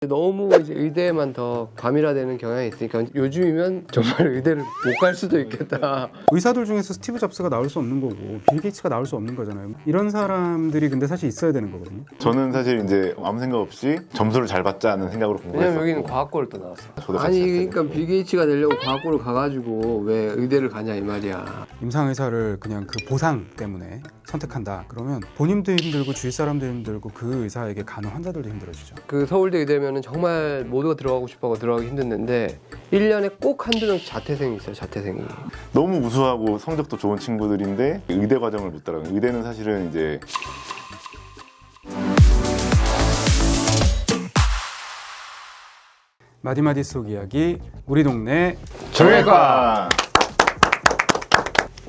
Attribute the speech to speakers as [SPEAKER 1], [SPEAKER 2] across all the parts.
[SPEAKER 1] 너무 이제 의대에만 더 과밀화되는 경향이 있으니까 요즘이면 정말 의대를 못 갈 수도 있겠다.
[SPEAKER 2] 의사들 중에서 스티브 잡스가 나올 수 없는 거고 빌 게이츠가 나올 수 없는 거잖아요. 이런 사람들이 근데 사실 있어야 되는 거거든요.
[SPEAKER 3] 저는 사실 이제 아무 생각 없이 점수를 잘 받자는 생각으로
[SPEAKER 1] 왜냐면
[SPEAKER 3] 공부했었고
[SPEAKER 1] 여기는 과학고를 또 나왔어.
[SPEAKER 3] 저도 같이
[SPEAKER 1] 아니
[SPEAKER 3] 갔어요.
[SPEAKER 1] 그러니까 빌 게이츠가 되려고 과학고를 가가지고 왜 의대를 가냐 이 말이야.
[SPEAKER 2] 임상 의사를 그냥 그 보상 때문에 선택한다. 그러면 본인도 힘들고 주위 사람도 힘들고 그 의사에게 가는 환자들도 힘들어지죠.
[SPEAKER 1] 그 서울대 의대면은 정말 모두가 들어가고 싶어하고 들어가기 힘든데 1년에 꼭 한두 명 자퇴생이 있어요. 자퇴생이.
[SPEAKER 3] 너무 우수하고 성적도 좋은 친구들인데 의대 과정을 못 따라가요. 의대는 사실은 이제
[SPEAKER 2] 마디마디 속 이야기 우리 동네
[SPEAKER 3] 정외과.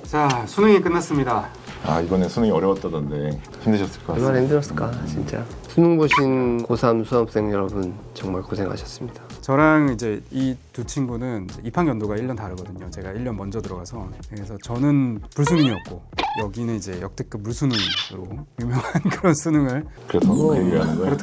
[SPEAKER 2] 자, 수능이 끝났습니다.
[SPEAKER 3] 아 이번에 수능이 어려웠다던데 힘드셨을 것
[SPEAKER 1] 얼마나
[SPEAKER 3] 같습니다.
[SPEAKER 1] 힘들었을까 진짜. 수능 보신 고3 수험생 여러분 정말 고생하셨습니다.
[SPEAKER 2] 저랑 이제 이 두 친구는 입학 연도가 1년 다르거든요. 제가 1년 먼저 들어가서 그래서 저는 불수능이었고 여기는 이제 역대급 물수능으로 유명한 그런 수능을
[SPEAKER 3] 그래서 그 얘기를 하는 거예요.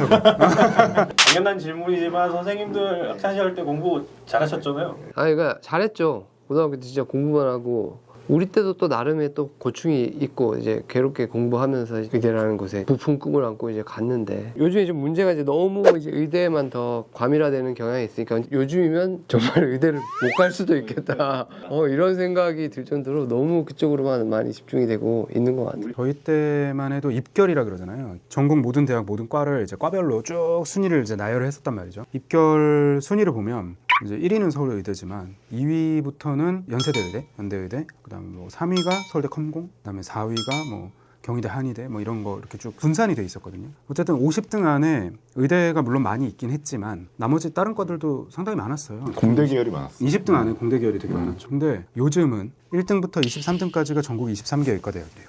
[SPEAKER 4] 당연한 질문이지만 선생님들 학창시절 때 공부 잘하셨잖아요.
[SPEAKER 1] 아, 그러니까 잘했죠. 고등학교 때 진짜 공부만 하고 우리 때도 또 나름의 또 고충이 있고 이제 괴롭게 공부하면서 의대라는 곳에 부푼 꿈을 안고 이제 갔는데 요즘에 좀 문제가 이제 너무 이제 의대에만 더 과밀화되는 경향이 있으니까 요즘이면 정말 의대를 못 갈 수도 있겠다. 이런 생각이 들 정도로 너무 그쪽으로만 많이 집중이 되고 있는 것 같아요.
[SPEAKER 2] 저희 때만 해도 입결이라 그러잖아요. 전국 모든 대학 모든 과를 이제 과별로 쭉 순위를 이제 나열을 했었단 말이죠. 입결 순위를 보면 이제 1위는 서울의대지만 2위부터는 연세대의대, 연대의대, 그다음에 뭐 3위가 서울대 컴공, 그다음에 4위가 뭐 경희대, 한의대 뭐 이런 거 이렇게 쭉 분산이 돼 있었거든요. 어쨌든 50등 안에 의대가 물론 많이 있긴 했지만 나머지 다른 과들도 상당히 많았어요.
[SPEAKER 3] 공대 계열이 많았어요.
[SPEAKER 2] 20등 안에 공대 계열이 되게 많았죠. 근데 요즘은 1등부터 23등까지가 전국 23개 의과대학이에요.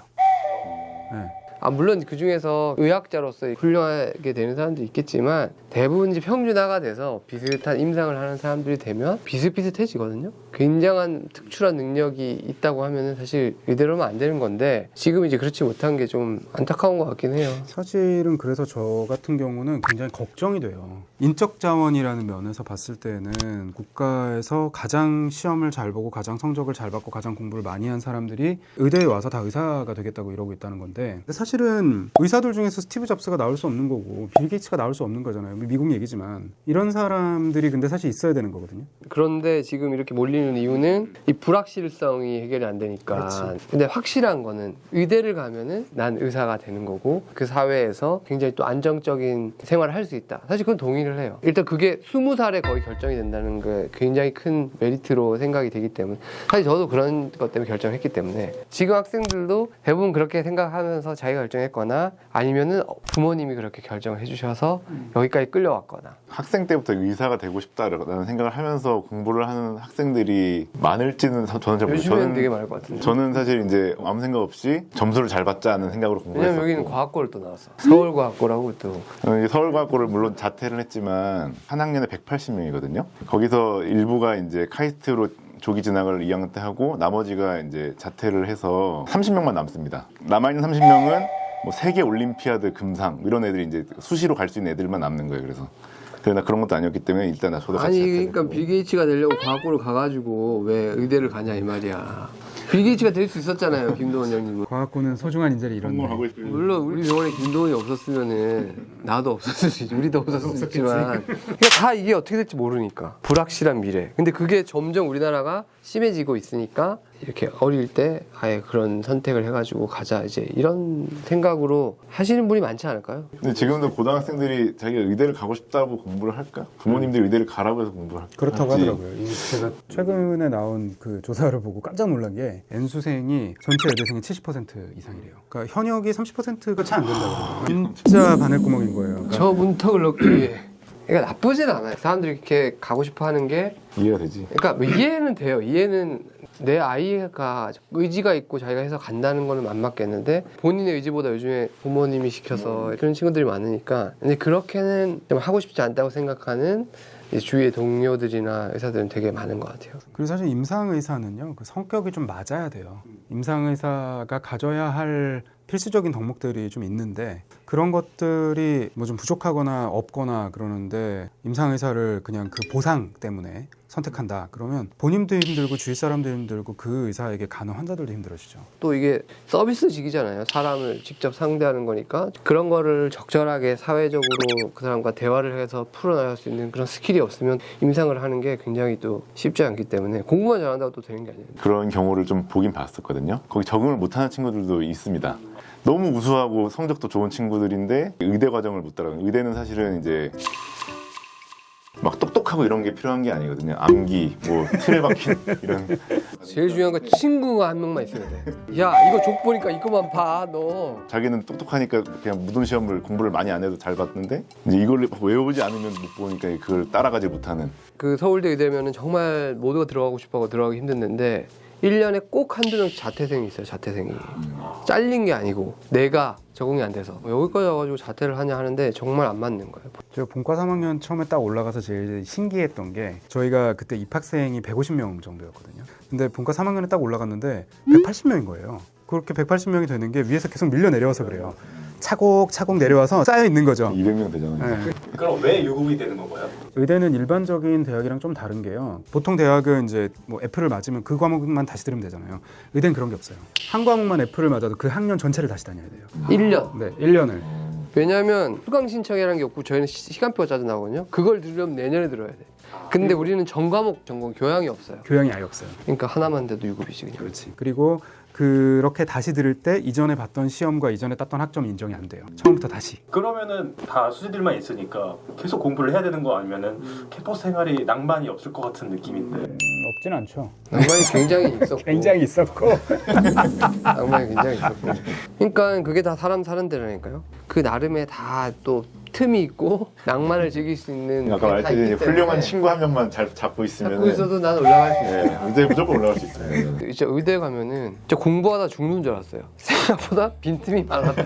[SPEAKER 2] 네.
[SPEAKER 1] 아, 물론 그 중에서 의학자로서 훌륭하게 되는 사람도 있겠지만 대부분 이제 평준화가 돼서 비슷한 임상을 하는 사람들이 되면 비슷비슷해지거든요. 굉장한 특출한 능력이 있다고 하면은 사실 의대로는 안 되는 건데 지금 이제 그렇지 못한 게 좀 안타까운 것 같긴 해요.
[SPEAKER 2] 사실은 그래서 저 같은 경우는 굉장히 걱정이 돼요. 인적 자원이라는 면에서 봤을 때는 국가에서 가장 시험을 잘 보고 가장 성적을 잘 받고 가장 공부를 많이 한 사람들이 의대에 와서 다 의사가 되겠다고 이러고 있다는 건데 근데 사실은 의사들 중에서 스티브 잡스가 나올 수 없는 거고 빌 게이츠가 나올 수 없는 거잖아요. 미국 얘기지만 이런 사람들이 근데 사실 있어야 되는 거거든요.
[SPEAKER 1] 그런데 지금 이렇게 몰리는 이유는 이 불확실성이 해결이 안 되니까.
[SPEAKER 2] 그렇지.
[SPEAKER 1] 근데 확실한 거는 의대를 가면은 난 의사가 되는 거고 그 사회에서 굉장히 또 안정적인 생활을 할 수 있다. 사실 그건 동의를 해요. 일단 그게 20살에 거의 결정이 된다는 게 굉장히 큰 메리트로 생각이 되기 때문에 사실 저도 그런 것 때문에 결정했기 때문에 지금 학생들도 대부분 그렇게 생각하면서 자기가 결정했거나 아니면은 부모님이 그렇게 결정을 해주셔서 여기까지 끌려왔거나.
[SPEAKER 3] 학생 때부터 의사가 되고 싶다라는 생각을 하면서 공부를 하는 학생들이 많을지는 저는 잘 모르겠어요.
[SPEAKER 1] 요즘에는 되게 많을 것 같은데.
[SPEAKER 3] 저는 사실 이제 아무 생각 없이 점수를 잘 받자는 생각으로
[SPEAKER 1] 왜냐면
[SPEAKER 3] 공부했었고
[SPEAKER 1] 여기는 과학고를 또 나왔어. 서울과학고라고 또.
[SPEAKER 3] 서울과학고를 물론 자퇴를 했지만 한 학년에 180명이거든요. 거기서 일부가 이제 카이스트로 조기 진학을 2학년 때 하고 나머지가 이제 자퇴를 해서 30명만 남습니다. 남아있는 30명은 뭐 세계 올림피아드 금상 이런 애들이 이제 수시로 갈 수 있는 애들만 남는 거예요. 그래서 나 그런 것도 아니었기 때문에 일단 저도 같이
[SPEAKER 1] 아니
[SPEAKER 3] 자퇴를
[SPEAKER 1] 그러니까
[SPEAKER 3] 했고.
[SPEAKER 1] 빌 게이츠가 되려고 과학고를 가가지고 왜 의대를 가냐 이 말이야. 빌 게이츠가 될 수 있었잖아요, 김도원 형님은.
[SPEAKER 2] 과학고는 소중한 인재를 잃었네.
[SPEAKER 1] 물론 우리 병원에 김도원이 없었으면은 나도 없었을 수 있지, 우리도 없었을 수 있지만 그냥 다 이게 어떻게 될지 모르니까 불확실한 미래. 근데 그게 점점 우리나라가 심해지고 있으니까 이렇게 어릴 때 아예 그런 선택을 해가지고 가자 이제 이런 생각으로 하시는 분이 많지 않을까요?
[SPEAKER 3] 근데 지금도 고등학생들이 자기가 의대를 가고 싶다고 공부를 할까? 부모님들이 의대를 가라고 해서 공부를 할까?
[SPEAKER 2] 그렇다고
[SPEAKER 3] 할지.
[SPEAKER 2] 하더라고요. 제가 최근에 나온 그 조사를 보고 깜짝 놀란 게 N수생이 전체 의대생의 70% 이상이래요. 그러니까 현역이 30%가 채 안 된다고 그러더라고요. 진짜 바늘구멍인 거예요. 그러니까
[SPEAKER 1] 저 문턱을 넣기 위해. 그러니까 나쁘진 않아요. 사람들이 이렇게 가고 싶어하는 게
[SPEAKER 3] 이해가 되지.
[SPEAKER 1] 그러니까 뭐 이해는 돼요. 이해는 내 아이가 의지가 있고 자기가 해서 간다는 거는 안 맞겠는데 본인의 의지보다 요즘에 부모님이 시켜서 그런 친구들이 많으니까 근데 그렇게는 좀 하고 싶지 않다고 생각하는 이제 주위의 동료들이나 의사들은 되게 많은 것 같아요.
[SPEAKER 2] 그리고 사실 임상의사는요 그 성격이 좀 맞아야 돼요. 임상의사가 가져야 할 필수적인 덕목들이 좀 있는데 그런 것들이 뭐 좀 부족하거나 없거나 그러는데 임상의사를 그냥 그 보상 때문에 선택한다 그러면 본인도 힘들고 주위 사람도 힘들고 그 의사에게 가는 환자들도 힘들어지죠.
[SPEAKER 1] 또 이게 서비스직이잖아요. 사람을 직접 상대하는 거니까 그런 거를 적절하게 사회적으로 그 사람과 대화를 해서 풀어나갈 수 있는 그런 스킬이 없으면 임상을 하는 게 굉장히 또 쉽지 않기 때문에 공부만 잘한다고 또 되는 게 아니에요.
[SPEAKER 3] 그런 경우를 좀 보긴 봤었거든요. 거기 적응을 못하는 친구들도 있습니다. 너무 우수하고 성적도 좋은 친구들인데 의대 과정을 못 따라가요. 의대는 사실은 이제 막 똑똑하고 이런 게 필요한 게 아니거든요. 암기, 뭐 틀에 박힌 이런.
[SPEAKER 1] 제일 중요한 건 친구가 한 명만 있어야 돼. 야 이거 족 보니까 이거만 봐 너.
[SPEAKER 3] 자기는 똑똑하니까 그냥 무등 시험을 공부를 많이 안 해도 잘 봤는데 이제 이걸 외우지 않으면 못 보니까 그걸 따라가지 못하는.
[SPEAKER 1] 그 서울대 의대면은 정말 모두가 들어가고 싶어하고 들어가기 힘든데 1년에 꼭 한두 명씩 자퇴생이 있어요. 자퇴생이. 잘린 게 아니고 내가 적응이 안 돼서 여기까지 와가지고 자퇴를 하냐 하는데 정말 안 맞는 거예요.
[SPEAKER 2] 제가 본과 3학년 처음에 딱 올라가서 제일 신기했던 게 저희가 그때 입학생이 150명 정도였거든요. 근데 본과 3학년에 딱 올라갔는데 180명인 거예요. 그렇게 180명이 되는 게 위에서 계속 밀려 내려와서 그래요. 차곡차곡 내려와서 쌓여 있는 거죠.
[SPEAKER 3] 200명 되잖아요.
[SPEAKER 2] 네.
[SPEAKER 4] 그럼 왜 유급이 되는 건가요?
[SPEAKER 2] 의대는 일반적인 대학이랑 좀 다른 게요. 보통 대학은 이제 뭐 F를 맞으면 그 과목만 다시 들으면 되잖아요. 의대는 그런 게 없어요. 한 과목만 F를 맞아도 그 학년 전체를 다시 다녀야 돼요.
[SPEAKER 1] 1년.
[SPEAKER 2] 네, 1년을.
[SPEAKER 1] 왜냐하면 수강 신청이라는 게 없고 저희는 시간표가 짜져 나오거든요. 그걸 들으려면 내년에 들어야 돼. 근데 우리는 전 과목 전공 교양이 없어요.
[SPEAKER 2] 교양이 아예 없어요.
[SPEAKER 1] 그러니까 하나만 돼도 유급이지 그냥.
[SPEAKER 2] 그렇지. 그리고 그렇게 다시 들을 때 이전에 봤던 시험과 이전에 땄던 학점이 인정이 안 돼요. 처음부터 다시.
[SPEAKER 4] 그러면은 다 수지들만 있으니까 계속 공부를 해야 되는 거 아니면은 캠퍼스 생활이 낭만이 없을 것 같은 느낌인데.
[SPEAKER 2] 없진 않죠.
[SPEAKER 1] 낭만이 굉장히 있었고.
[SPEAKER 2] 굉장히 있었고.
[SPEAKER 1] 낭만이 굉장히 있었고. 그러니까 그게 다 사람 사는 데라니까요. 그 나름의 다 또 틈이 있고 낭만을 즐길 수 있는.
[SPEAKER 3] 아까
[SPEAKER 1] 그게 다 있기
[SPEAKER 3] 말했듯이 훌륭한
[SPEAKER 1] 때문에
[SPEAKER 3] 친구 한 명만 잘 잡고 있으면
[SPEAKER 1] 잡고 있어도 난 올라갈 수 있어요.
[SPEAKER 3] 네, 의대에 무조건 올라갈 수 있어요.
[SPEAKER 1] 진짜 의대 가면은 진짜 공부하다 죽는 줄 알았어요. 생각보다 빈틈이 많았다.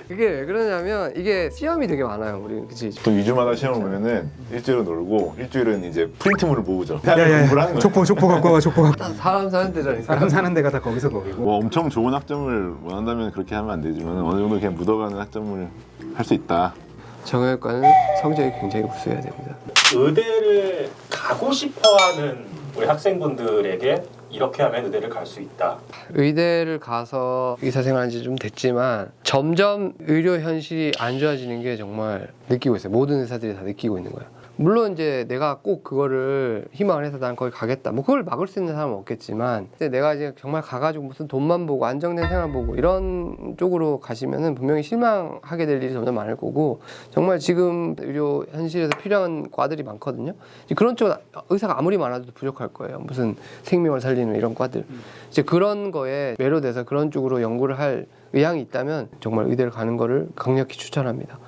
[SPEAKER 1] 그게 왜 그러냐면 이게 시험이 되게 많아요. 우리 그치?
[SPEAKER 3] 또 2주마다 시험을 보면은 일주일은 놀고 일주일은 이제 프린트물을 모으죠.
[SPEAKER 2] 야야야.
[SPEAKER 3] 공부를 하는 거예요.
[SPEAKER 2] 족보 갖고 와. 족보 갖고.
[SPEAKER 1] 사람 사는 데라니까.
[SPEAKER 2] 사람 사는 데가 다 거기서 거기고.
[SPEAKER 3] 뭐 엄청 좋은 학점을 원한다면 그렇게 하면 안 되지만 어느 정도 그냥 묻어가는 학점을 할 수 있다.
[SPEAKER 1] 정형외과는 성적이 굉장히 우수해야 됩니다.
[SPEAKER 4] 의대를 가고 싶어하는 우리 학생분들에게 이렇게 하면 의대를 갈 수 있다.
[SPEAKER 1] 의대를 가서 의사생활한 지 좀 됐지만 점점 의료 현실이 안 좋아지는 게 정말 느끼고 있어요. 모든 의사들이 다 느끼고 있는 거예요. 물론 이제 내가 꼭 그거를 희망을 해서 난 거기 가겠다. 뭐 그걸 막을 수 있는 사람은 없겠지만 근데 내가 이제 정말 가가지고 무슨 돈만 보고 안정된 생활 보고 이런 쪽으로 가시면은 분명히 실망하게 될 일이 점점 많을 거고 정말 지금 의료 현실에서 필요한 과들이 많거든요. 이제 그런 쪽 의사가 아무리 많아도 부족할 거예요. 무슨 생명을 살리는 이런 과들. 이제 그런 거에 매료돼서 그런 쪽으로 연구를 할 의향이 있다면 정말 의대를 가는 거를 강력히 추천합니다.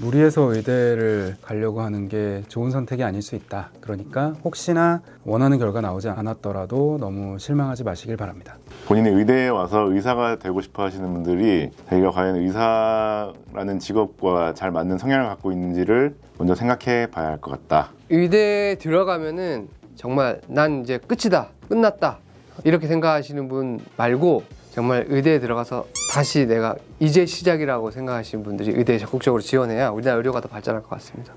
[SPEAKER 2] 무리해서 의대를 가려고 하는 게 좋은 선택이 아닐 수 있다. 그러니까 혹시나 원하는 결과 나오지 않았더라도 너무 실망하지 마시길 바랍니다.
[SPEAKER 3] 본인이 의대에 와서 의사가 되고 싶어 하시는 분들이 자기가 과연 의사라는 직업과 잘 맞는 성향을 갖고 있는지를 먼저 생각해 봐야 할 것 같다.
[SPEAKER 1] 의대에 들어가면은 정말 난 이제 끝이다, 끝났다 이렇게 생각하시는 분 말고 정말 의대에 들어가서 다시 내가 이제 시작이라고 생각하시는 분들이 의대에 적극적으로 지원해야 우리나라 의료가 더 발전할 것 같습니다.